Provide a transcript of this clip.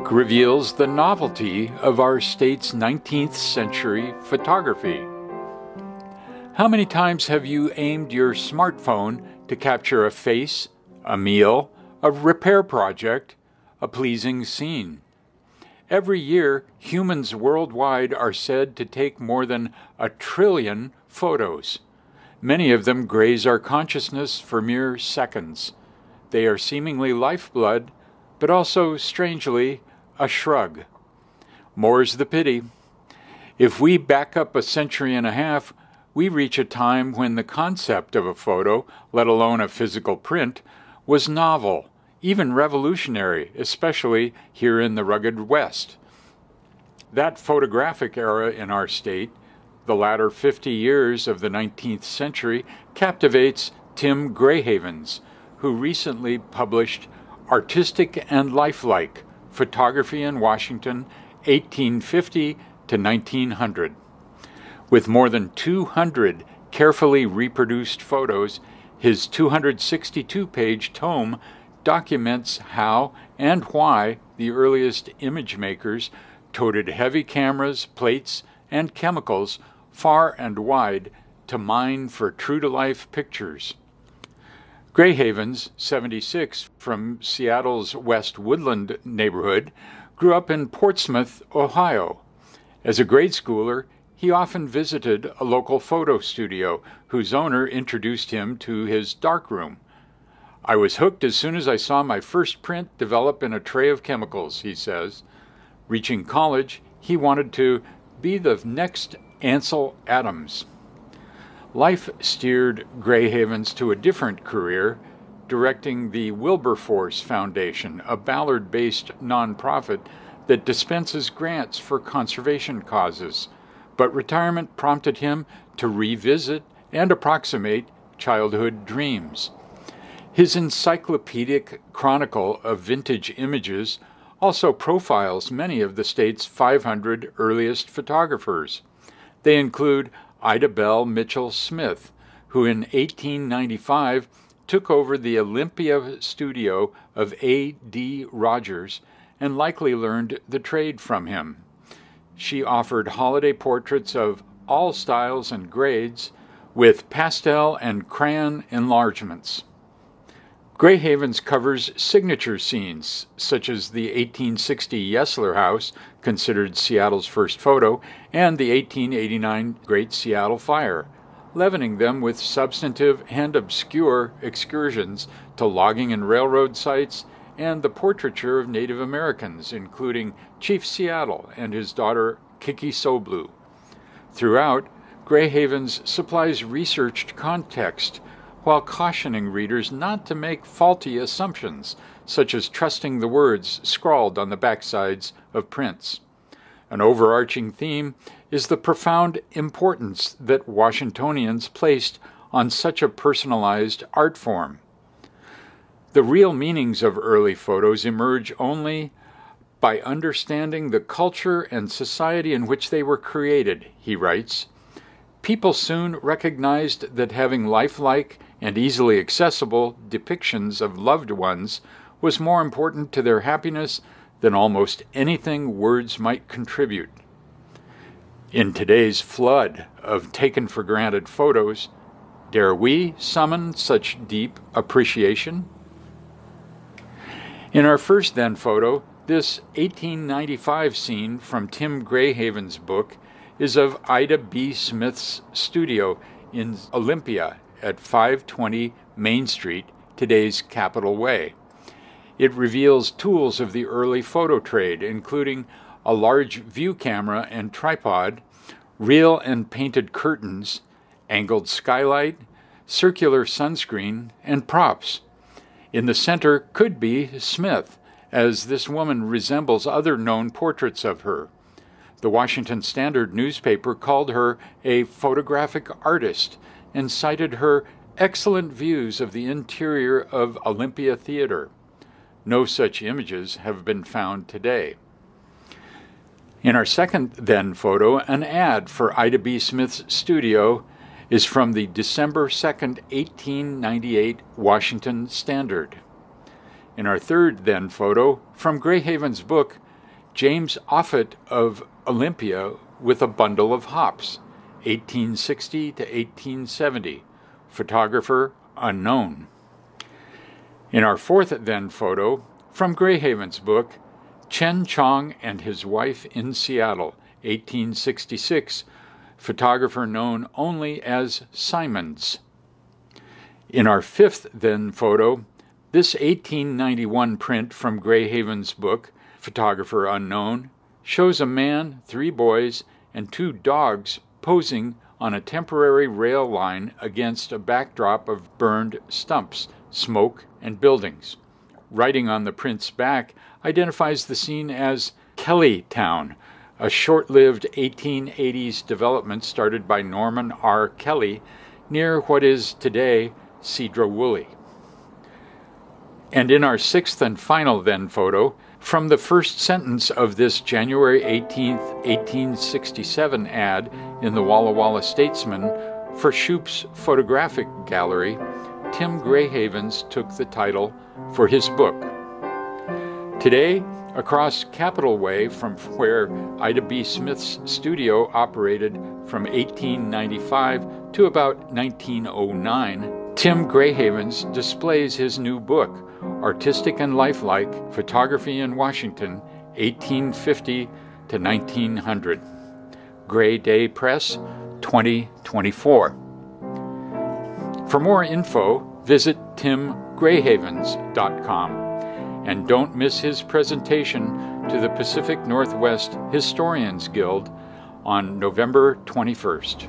book reveals the novelty of our state's 19th century photography. How many times have you aimed your smartphone to capture a face, a meal, a repair project, a pleasing scene? Every year, humans worldwide are said to take more than 1 trillion photos. Many of them graze our consciousness for mere seconds. They are seemingly lifeblood, but also, strangely, a shrug. More's the pity. If we back up 1.5 centuries, we reach a time when the concept of a photo, let alone a physical print, was novel, even revolutionary, especially here in the rugged West. That photographic era in our state, the latter 50 years of the 19th century, captivates Tim Grayhavens, who recently published Artistic and Lifelike, Photography in Washington, 1850 to 1900. With more than 200 carefully reproduced photos, his 262-page tome documents how and why the earliest image makers toted heavy cameras, plates, and chemicals far and wide to mine for true-to-life pictures. Grayhavens, 76, from Seattle's West Woodland neighborhood, grew up in Portsmouth, Ohio. As a grade schooler, he often visited a local photo studio whose owner introduced him to his darkroom. "I was hooked as soon as I saw my first print develop in a tray of chemicals," he says. Reaching college, he wanted to be the next Ansel Adams. Life steered Grayhavens to a different career, directing the Wilberforce Foundation, a Ballard-based nonprofit that dispenses grants for conservation causes. But retirement prompted him to revisit and approximate childhood dreams. His encyclopedic chronicle of vintage images also profiles many of the state's 500 earliest photographers. They include Ida Bell Mitchell Smith, who in 1895 took over the Olympia studio of A.D. Rogers and likely learned the trade from him. She offered holiday portraits of all styles and grades with pastel and crayon enlargements. Grayhavens covers signature scenes, such as the 1860 Yesler House, considered Seattle's first photo, and the 1889 Great Seattle Fire, leavening them with substantive and obscure excursions to logging and railroad sites and the portraiture of Native Americans, including Chief Seattle and his daughter Kiki Soblu. Throughout, Grayhavens supplies researched context while cautioning readers not to make faulty assumptions, such as trusting the words scrawled on the backsides of prints. An overarching theme is the profound importance that Washingtonians placed on such a personalized art form. The real meanings of early photos emerge only by understanding the culture and society in which they were created, he writes. People soon recognized that having lifelike and easily accessible depictions of loved ones was more important to their happiness than almost anything words might contribute. In today's flood of taken-for-granted photos, dare we summon such deep appreciation? In our first then photo, this 1895 scene from Tim Grayhavens' book is of Ida B. Smith's studio in Olympia at 520 Main Street, today's Capitol Way. It reveals tools of the early photo trade, including a large view camera and tripod, real and painted curtains, angled skylight, circular sunscreen, and props. In the center could be Smith, as this woman resembles other known portraits of her. The Washington Standard newspaper called her a photographic artist and cited her excellent views of the interior of Olympia Theater. No such images have been found today. In our second then photo, an ad for Ida B. Smith's studio is from the December 2nd, 1898 Washington Standard. In our third then photo, from Grayhavens' book, James Offutt of Olympia with a bundle of hops, 1860 to 1870. Photographer unknown. In our fourth then photo, from Grayhavens' book, Chen Chong and His Wife in Seattle, 1866, photographer known only as Simons. In our fifth then photo, this 1891 print from Grayhavens' book, Photographer Unknown, shows a man, 3 boys, and 2 dogs posing on a temporary rail line against a backdrop of burned stumps, smoke, and buildings. Writing on the print's back identifies the scene as Kellytown, a short-lived 1880s development started by Norman R. Kelly near what is today Sedro-Woolley. And in our sixth and final then photo, from the first sentence of this January 18, 1867 ad in the Walla Walla Statesman for Shoup's photographic gallery, Tim Grayhavens took the title for his book. Today, across Capitol Way, from where Ida B. Smith's studio operated from 1895 to about 1909, Tim Grayhavens displays his new book, Artistic and Lifelike, Photography in Washington, 1850 to 1900. Gray Day Press, 2024. For more info, visit timgrayhavens.com. And don't miss his presentation to the Pacific Northwest Historians Guild on November 21st.